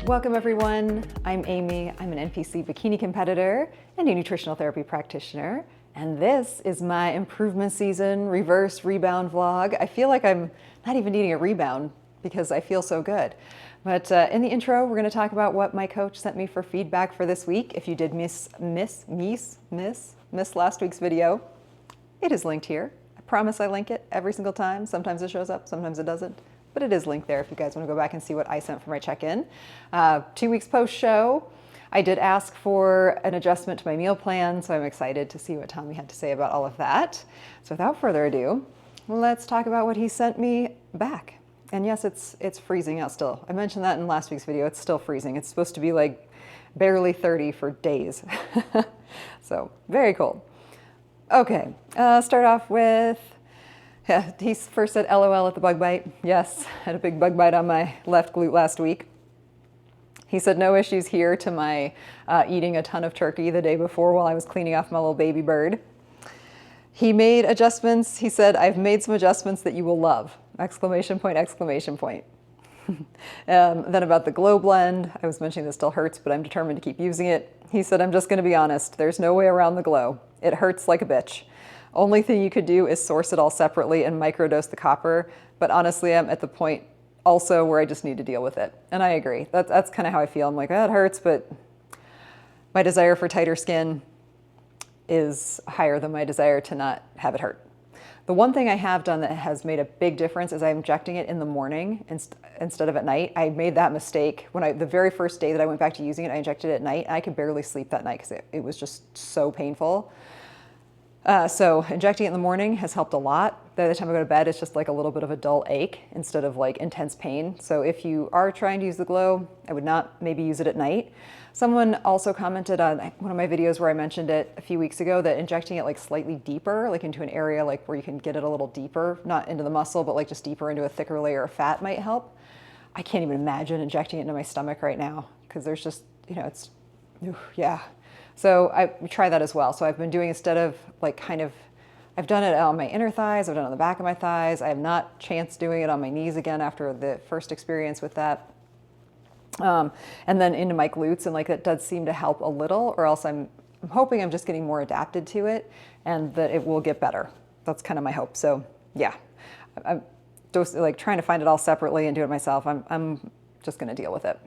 Welcome everyone, I'm Amy. I'm an NPC bikini competitor and a nutritional therapy practitioner. And this is my improvement season reverse rebound vlog. I feel like I'm not even needing a rebound because I feel so good. But in the intro, we're gonna talk about what my coach sent me for feedback for this week. If you did miss last week's video, it is linked here. I promise I link it every single time. Sometimes it shows up, sometimes it doesn't. But it is linked there if you guys want to go back and see what I sent for my check-in. 2 weeks post-show, I did ask for an adjustment to my meal plan, so I'm excited to see what Tommy had to say about all of that. So without further ado, let's talk about what he sent me back. And yes, it's freezing out still. I mentioned that in last week's video. It's still freezing. It's supposed to be like barely 30 for days. So very cold. Okay, start off with, yeah, he first said LOL at the bug bite. Yes, had a big bug bite on my left glute last week. He said no issues here to my eating a ton of turkey the day before while I was cleaning off my little baby bird. He made adjustments. He said, I've made some adjustments that you will love. Exclamation point, exclamation point. Then about the Glow Blend, I was mentioning this still hurts, but I'm determined to keep using it. He said, I'm just gonna be honest. There's no way around the Glow. It hurts like a bitch. Only thing you could do is source it all separately and microdose the copper. But honestly, I'm at the point also where I just need to deal with it. And I agree. That's kind of how I feel. I'm like, oh, it hurts, but my desire for tighter skin is higher than my desire to not have it hurt. The one thing I have done that has made a big difference is I'm injecting it in the morning instead of at night. I made that mistake when the very first day that I went back to using it, I injected it at night. I could barely sleep that night because it was just so painful. So injecting it in the morning has helped a lot. By the time I go to bed, it's just like a little bit of a dull ache instead of like intense pain. So if you are trying to use the Glow, I would not maybe use it at night. Someone also commented on one of my videos where I mentioned it a few weeks ago that injecting it like slightly deeper, like into an area like where you can get it a little deeper, not into the muscle, but like just deeper into a thicker layer of fat might help. I can't even imagine injecting it into my stomach right now because there's just, you know, it's, yeah. So I try that as well. So I've been doing, instead of like I've done it on my inner thighs, I've done it on the back of my thighs. I have not chanced doing it on my knees again after the first experience with that. And then into my glutes, and like that does seem to help a little, or else I'm hoping I'm just getting more adapted to it and that it will get better. That's kind of my hope. So yeah, I'm just like trying to find it all separately and do it myself. I'm just gonna deal with it.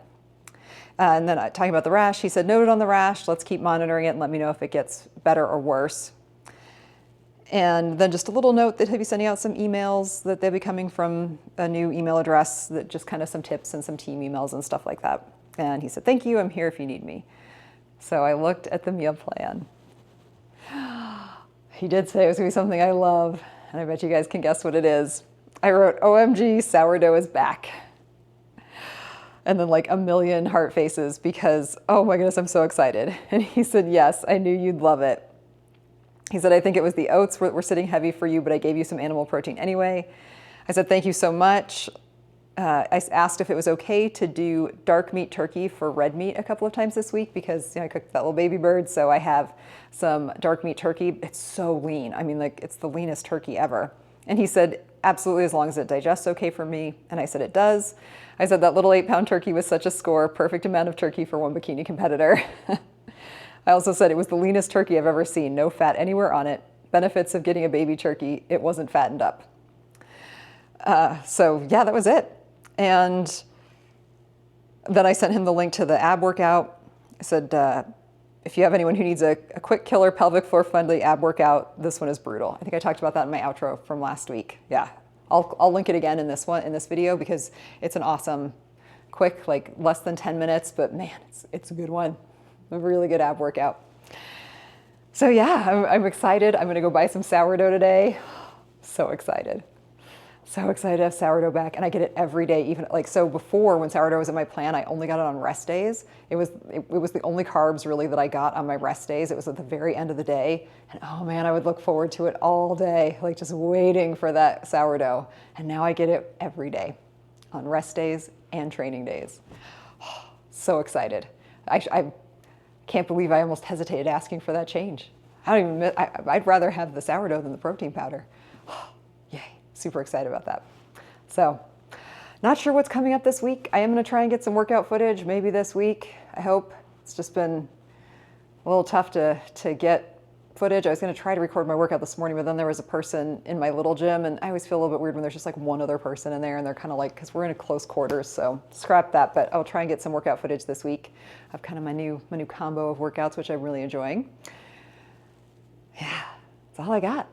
And then talking about the rash, he said, noted on the rash, let's keep monitoring it and let me know if it gets better or worse. And then just a little note that he'll be sending out some emails that they'll be coming from a new email address, that just kind of some tips and some team emails and stuff like that. And he said, thank you, I'm here if you need me. So I looked at the meal plan. He did say it was gonna be something I love, and I bet you guys can guess what it is. I wrote, OMG, sourdough is back. And then like a million heart faces because, oh my goodness, I'm so excited. And he said, yes, I knew you'd love it. He said, I think it was the oats were sitting heavy for you, but I gave you some animal protein anyway. I said, thank you so much. I asked if it was okay to do dark meat turkey for red meat a couple of times this week because, you know, I cooked that little baby bird. So I have some dark meat turkey. It's so lean. I mean, like it's the leanest turkey ever. And he said, absolutely, as long as it digests okay for me. And I said, it does. I said, that little 8-pound turkey was such a score, perfect amount of turkey for one bikini competitor. I also said it was the leanest turkey I've ever seen, no fat anywhere on it. Benefits of getting a baby turkey, it wasn't fattened up. So yeah, that was it. And then I sent him the link to the ab workout. I said, if you have anyone who needs a quick killer pelvic floor friendly ab workout, this one is brutal. I think I talked about that in my outro from last week. Yeah, I'll link it again in this video because it's an awesome, quick, like less than 10 minutes, but man, it's a good one. A really good ab workout. So yeah, I'm excited. I'm gonna go buy some sourdough today. So excited. So excited to have sourdough back, and I get it every day. Even like, so before, when sourdough was in my plan, I only got it on rest days. It was the only carbs really that I got on my rest days. It was at the very end of the day, and oh man, I would look forward to it all day, like just waiting for that sourdough. And now I get it every day on rest days and training days. So excited. I can't believe I almost hesitated asking for that change. I'd rather have the sourdough than the protein powder. Yay, super excited about that. So Not sure what's coming up this week. I am going to try and get some workout footage maybe this week. I hope. It's just been a little tough to get footage. I was going to try to record my workout this morning, but then there was a person in my little gym, and I always feel a little bit weird when there's just like one other person in there, and they're kind of like, because we're in a close quarters, so scrap that. But I'll try and get some workout footage this week. I have kind of my new combo of workouts, which I'm really enjoying. Yeah, that's all I got.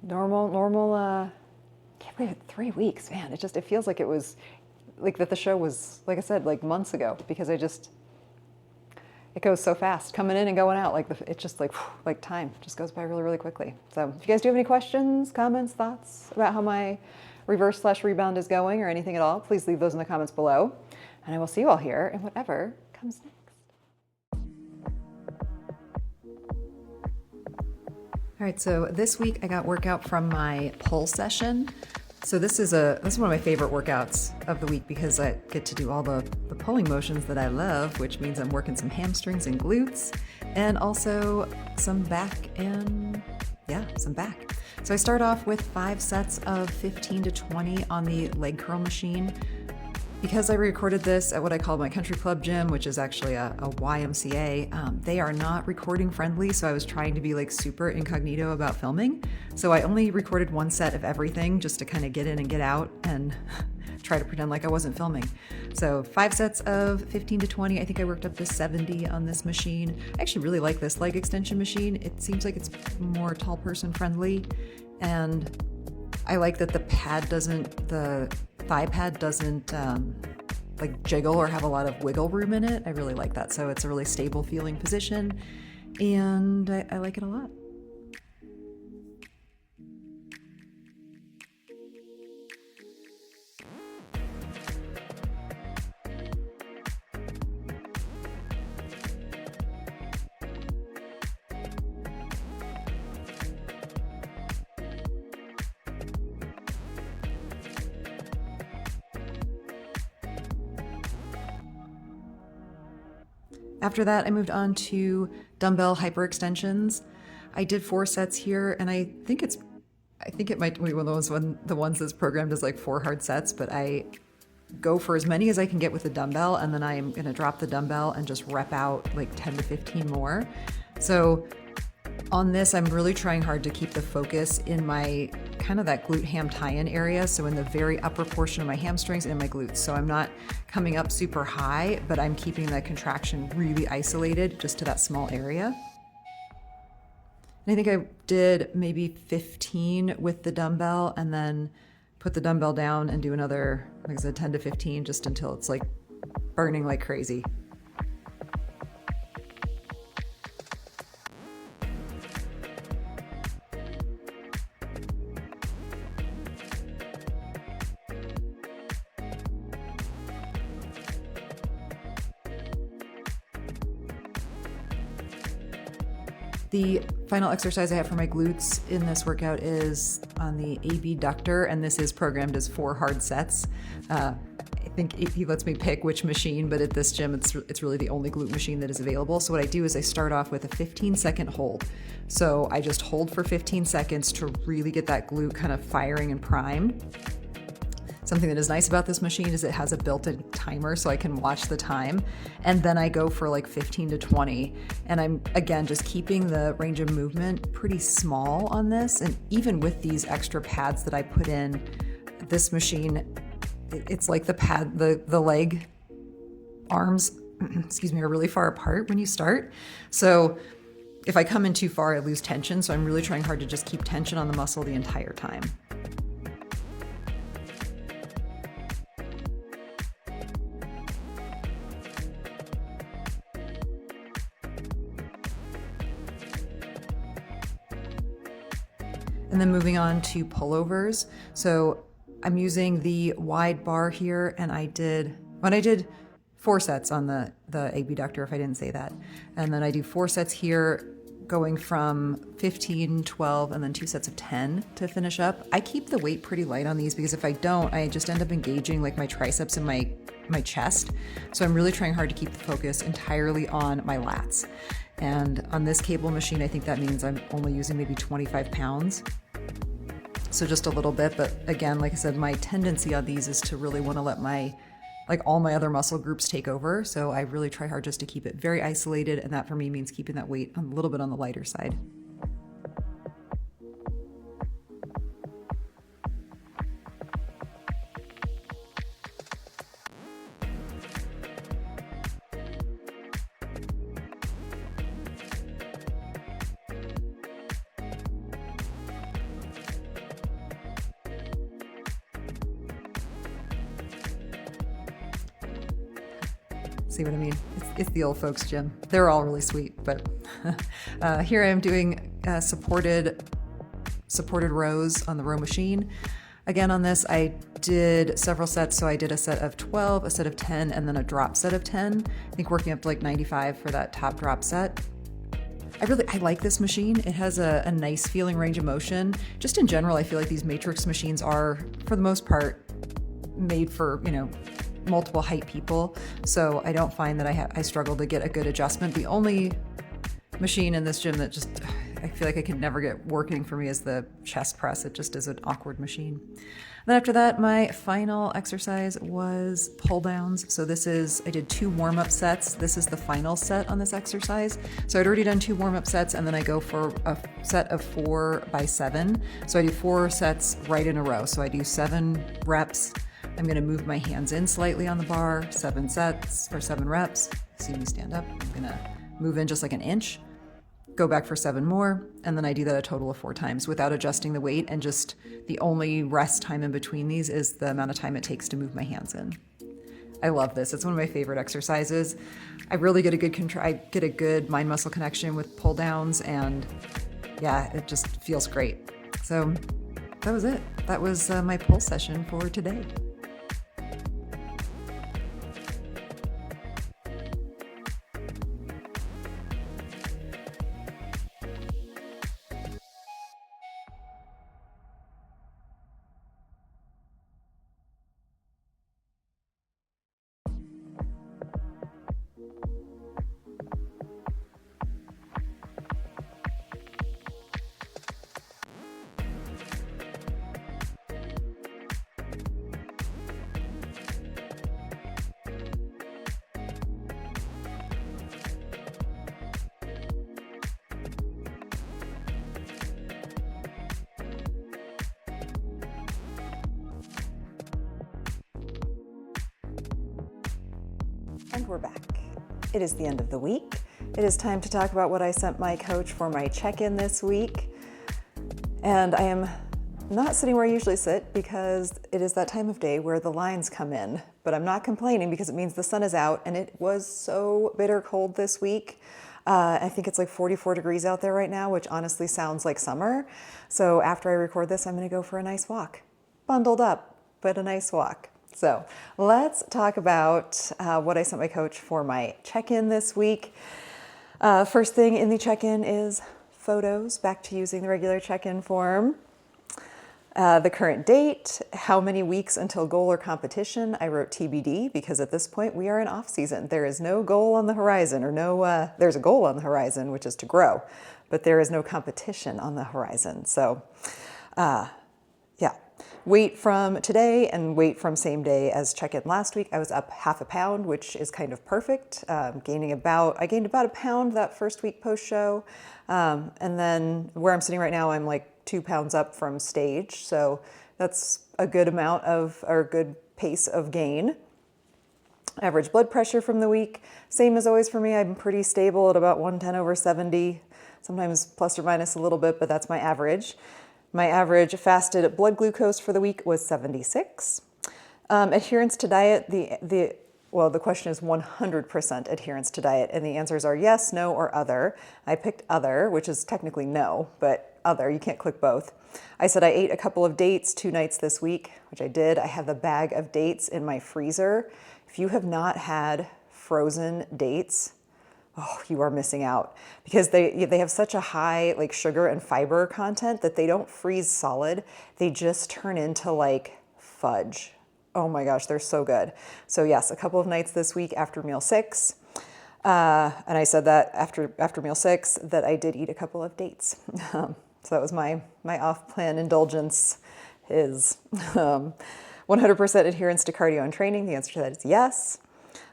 Normal. Can't believe it. 3 weeks, man. It feels like it was like that. The show was, like I said, like months ago, because it goes so fast, coming in and going out. It's just like time just goes by really, really quickly. So if you guys do have any questions, comments, thoughts about how my reverse/rebound is going or anything at all, please leave those in the comments below. And I will see you all here in whatever comes next. All right, so this week I got workout from my pull session. So this is one of my favorite workouts of the week because I get to do all the pulling motions that I love, which means I'm working some hamstrings and glutes and also some back and some back. So I start off with 5 sets of 15 to 20 on the leg curl machine. Because I recorded this at what I call my country club gym, which is actually a YMCA, they are not recording friendly, so I was trying to be like super incognito about filming. So I only recorded 1 set of everything just to kind of get in and get out and try to pretend like I wasn't filming. So 5 sets of 15 to 20. I think I worked up to 70 on this machine. I actually really like this leg extension machine. It seems like it's more tall person friendly, and I like that the thigh pad doesn't like jiggle or have a lot of wiggle room in it. I really like that. So it's a really stable feeling position, and I like it a lot. After that, I moved on to dumbbell hyperextensions. I did 4 sets here, and I think it might be one of the ones that's programmed as like 4 hard sets, but I go for as many as I can get with the dumbbell, and then I am going to drop the dumbbell and just rep out like 10 to 15 more. So on this, I'm really trying hard to keep the focus in my kind of that glute ham tie-in area. So in the very upper portion of my hamstrings and my glutes. So I'm not coming up super high, but I'm keeping that contraction really isolated just to that small area. And I think I did maybe 15 with the dumbbell, and then put the dumbbell down and do another, like I said, 10 to 15 just until it's like burning like crazy. The final exercise I have for my glutes in this workout is on the abductor, and this is programmed as 4 hard sets. I think he lets me pick which machine, but at this gym, it's really the only glute machine that is available. So what I do is I start off with a 15-second hold. So I just hold for 15 seconds to really get that glute kind of firing and primed. Something that is nice about this machine is it has a built-in timer, so I can watch the time, and then I go for like 15 to 20. And I'm, again, just keeping the range of movement pretty small on this. And even with these extra pads that I put in, this machine, it's like the leg arms, excuse me, are really far apart when you start. So if I come in too far, I lose tension. So I'm really trying hard to just keep tension on the muscle the entire time. And then moving on to pullovers. So I'm using the wide bar here, and I did 4 sets on the abductor, if I didn't say that. And then I do 4 sets here, going from 15, 12, and then 2 sets of 10 to finish up. I keep the weight pretty light on these because if I don't, I just end up engaging like my triceps and my chest. So I'm really trying hard to keep the focus entirely on my lats. And on this cable machine, I think that means I'm only using maybe 25 pounds. So just a little bit, but again, like I said, my tendency on these is to really want to let all my other muscle groups take over. So I really try hard just to keep it very isolated. And that for me means keeping that weight a little bit on the lighter side. See what I mean? It's the old folks gym. They're all really sweet, but here I am doing supported rows on the row machine. Again, on this, I did several sets. So I did a set of 12, a set of 10, and then a drop set of 10. I think working up to like 95 for that top drop set. I like this machine. It has a nice feeling range of motion. Just in general, I feel like these matrix machines are, for the most part, made for, multiple height people. So I don't find that I struggle to get a good adjustment. The only machine in this gym that just, I feel like I could never get working for me is the chest press. It just is an awkward machine. Then after that, my final exercise was pull downs. So I did 2 warm-up sets. This is the final set on this exercise. So I'd already done 2 warm-up sets, and then I go for a set of 4 by 7. So I do 4 sets right in a row. So I do 7 reps. I'm going to move my hands in slightly on the bar, 7 sets or 7 reps. See me stand up. I'm going to move in just like an inch, go back for 7 more, and then I do that a total of 4 times without adjusting the weight, and just the only rest time in between these is the amount of time it takes to move my hands in. I love this. It's one of my favorite exercises. I really get a good mind muscle connection with pull downs, and yeah, it just feels great. So that was it. That was my pull session for today. And we're back. It is the end of the week. It is time to talk about what I sent my coach for my check-in this week. And I am not sitting where I usually sit because it is that time of day where the lines come in. But I'm not complaining because it means the sun is out, and it was so bitter cold this week. I think it's like 44 degrees out there right now, which honestly sounds like summer. So after I record this, I'm going to go for a nice walk. Bundled up, but a nice walk. So let's talk about what I sent my coach for my check-in this week. First thing in the check-in is photos, back to using the regular check-in form. The current date, how many weeks until goal or competition. I wrote TBD because at this point we are in off season. There is no goal on the horizon, or there's a goal on the horizon, which is to grow, but there is no competition on the horizon. So weight from today and weight from same day as check-in last week. I was up 0.5 pound, which is kind of perfect. I gained about 1 pound that first week post-show. And then where I'm sitting right now, I'm like 2 pounds up from stage. So that's a good good pace of gain. Average blood pressure from the week, same as always for me. I'm pretty stable at about 110/70, sometimes plus or minus a little bit, but that's my average. My average fasted blood glucose for the week was 76. Adherence to diet, the question is 100% adherence to diet, and the answers are yes, no, or other. I picked other, which is technically no, but other, you can't click both. I said I ate a couple of dates 2 nights this week, which I did. I have the bag of dates in my freezer. If you have not had frozen dates, oh, you are missing out, because they have such a high like sugar and fiber content that they don't freeze solid. They just turn into like fudge. Oh my gosh, they're so good. So yes, a couple of nights this week after meal 6. And I said that after meal 6 that I did eat a couple of dates. So that was my off-plan indulgence is 100% adherence to cardio and training. The answer to that is yes.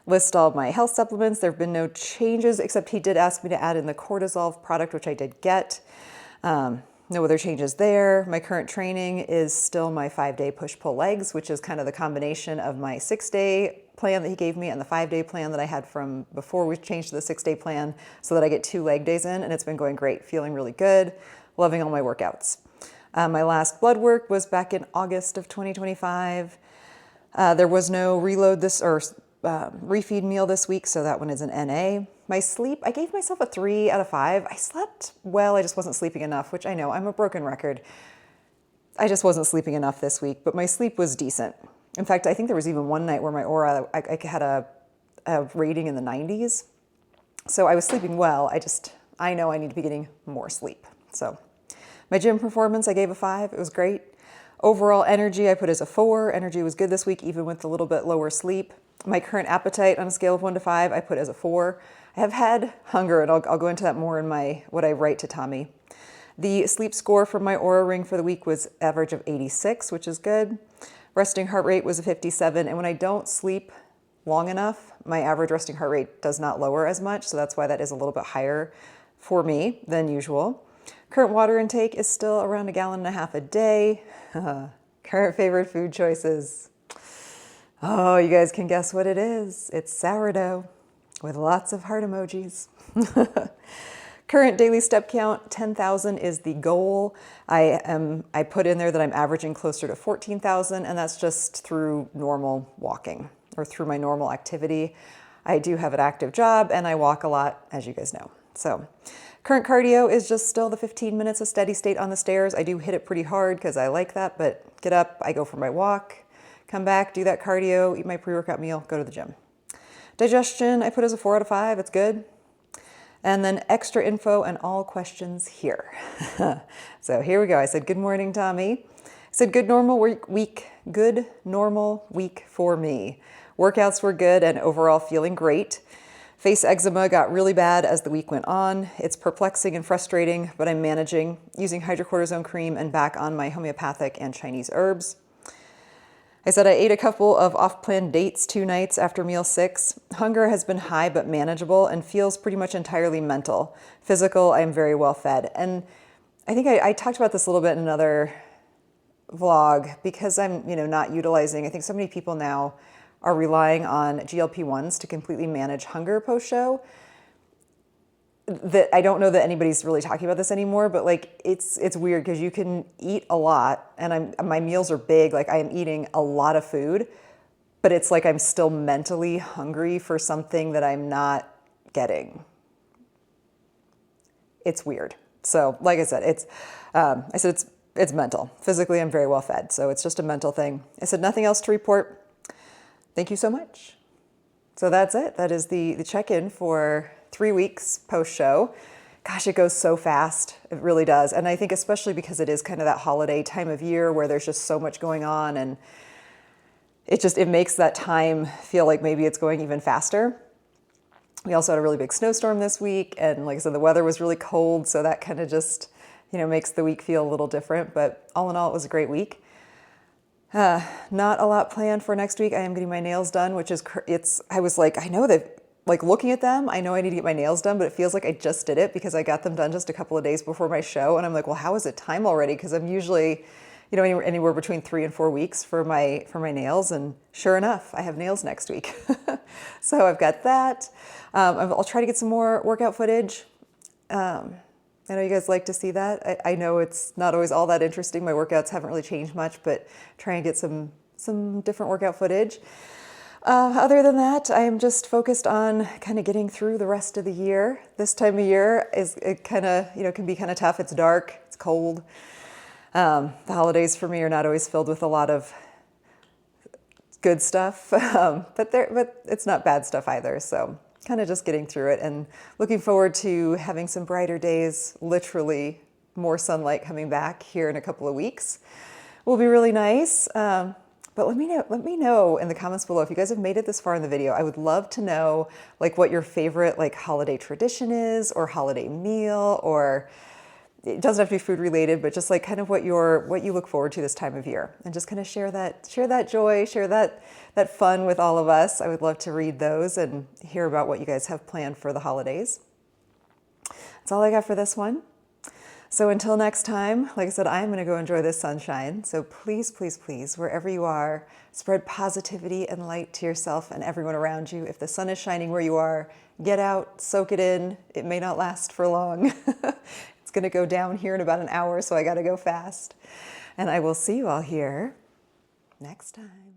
List all of my health supplements. There have been no changes, except he did ask me to add in the cortisol product, which I did get. No other changes there. My current training is still my 5-day push-pull legs, which is kind of the combination of my 6-day plan that he gave me and the 5-day plan that I had from before we changed to the 6-day plan, so that I get 2 leg days in, and it's been going great. Feeling really good. Loving all my workouts. My last blood work was back in August of 2025. There was no reload refeed meal this week, so that one is an NA. My sleep, I gave myself a 3 out of 5. I slept well, I just wasn't sleeping enough, which I know, I'm a broken record. I just wasn't sleeping enough this week, but my sleep was decent. In fact, I think there was even one night where my aura, I had a rating in the 90s. So I was sleeping well, I know I need to be getting more sleep. So my gym performance, I gave a 5, it was great. Overall energy, I put as a 4. Energy was good this week, even with a little bit lower sleep. My current appetite on a scale of 1 to 5, I put as a 4. I have had hunger, and I'll go into that more in what I write to Tommy. The sleep score from my Oura Ring for the week was average of 86, which is good. Resting heart rate was a 57, and when I don't sleep long enough, my average resting heart rate does not lower as much, so that's why that is a little bit higher for me than usual. Current water intake is still around 1.5 gallons a day. Current favorite food choices. Oh, you guys can guess what it is. It's sourdough with lots of heart emojis. Current daily step count, 10,000 is the goal. I put in there that I'm averaging closer to 14,000, and that's just through normal walking or through my normal activity. I do have an active job and I walk a lot, as you guys know. So current cardio is just still the 15 minutes of steady state on the stairs. I do hit it pretty hard because I like that, but get up, I go for my walk, come back, do that cardio, eat my pre-workout meal, go to the gym. Digestion, I put as a 4 out of 5, it's good. And then extra info and all questions here. So here we go. I said, good morning, Tommy. I said, good normal week for me. Workouts were good and overall feeling great. Face eczema got really bad as the week went on. It's perplexing and frustrating, but I'm managing using hydrocortisone cream and back on my homeopathic and Chinese herbs. I said I ate a couple of off-plan dates 2 nights after meal 6. Hunger has been high but manageable and feels pretty much entirely mental. Physical, I am very well fed. And I think I talked about this a little bit in another vlog because I'm not utilizing, I think so many people now are relying on GLP-1s to completely manage hunger post-show. That I don't know that anybody's really talking about this anymore, but like it's weird because you can eat a lot and my meals are big, like I am eating a lot of food, but it's like I'm still mentally hungry for something that I'm not getting. It's weird. So like I said, it's mental. Physically, I'm very well fed, so it's just a mental thing. I said nothing else to report. Thank you so much. So that's it. That is the check-in for 3 weeks post-show. Gosh, it goes so fast. It really does. And I think especially because it is kind of that holiday time of year where there's just so much going on, and it makes that time feel like maybe it's going even faster. We also had a really big snowstorm this week, and like I said, the weather was really cold, so that kind of just, makes the week feel a little different. But all in all, it was a great week. Not a lot planned for next week. I am getting my nails done, which is, I was like, I know that, like looking at them, I know I need to get my nails done, but it feels like I just did it because I got them done just a couple of days before my show. And I'm like, well, how is it time already? Because I'm usually, anywhere between 3 and 4 weeks for my nails. And sure enough, I have nails next week. So I've got that. I'll try to get some more workout footage. I know you guys like to see that. I know it's not always all that interesting. My workouts haven't really changed much, but trying to get some different workout footage. Other than that, I am just focused on kind of getting through the rest of the year. This time of year can be kind of tough. It's dark, it's cold. The holidays for me are not always filled with a lot of good stuff, but it's not bad stuff either. So kind of just getting through it and looking forward to having some brighter days, literally more sunlight coming back here in a couple of weeks. Will be really nice. But let me know in the comments below if you guys have made it this far in the video. I would love to know like what your favorite like holiday tradition is, or holiday meal, or it doesn't have to be food related, but just like kind of what you look forward to this time of year, and just kind of share that joy, share that fun with all of us. I would love to read those and hear about what you guys have planned for the holidays. That's all I got for this one. So until next time, like I said, I'm going to go enjoy this sunshine. So please, please, please, wherever you are, spread positivity and light to yourself and everyone around you. If the sun is shining where you are, get out, soak it in. It may not last for long. It's going to go down here in about an hour, so I got to go fast. And I will see you all here next time.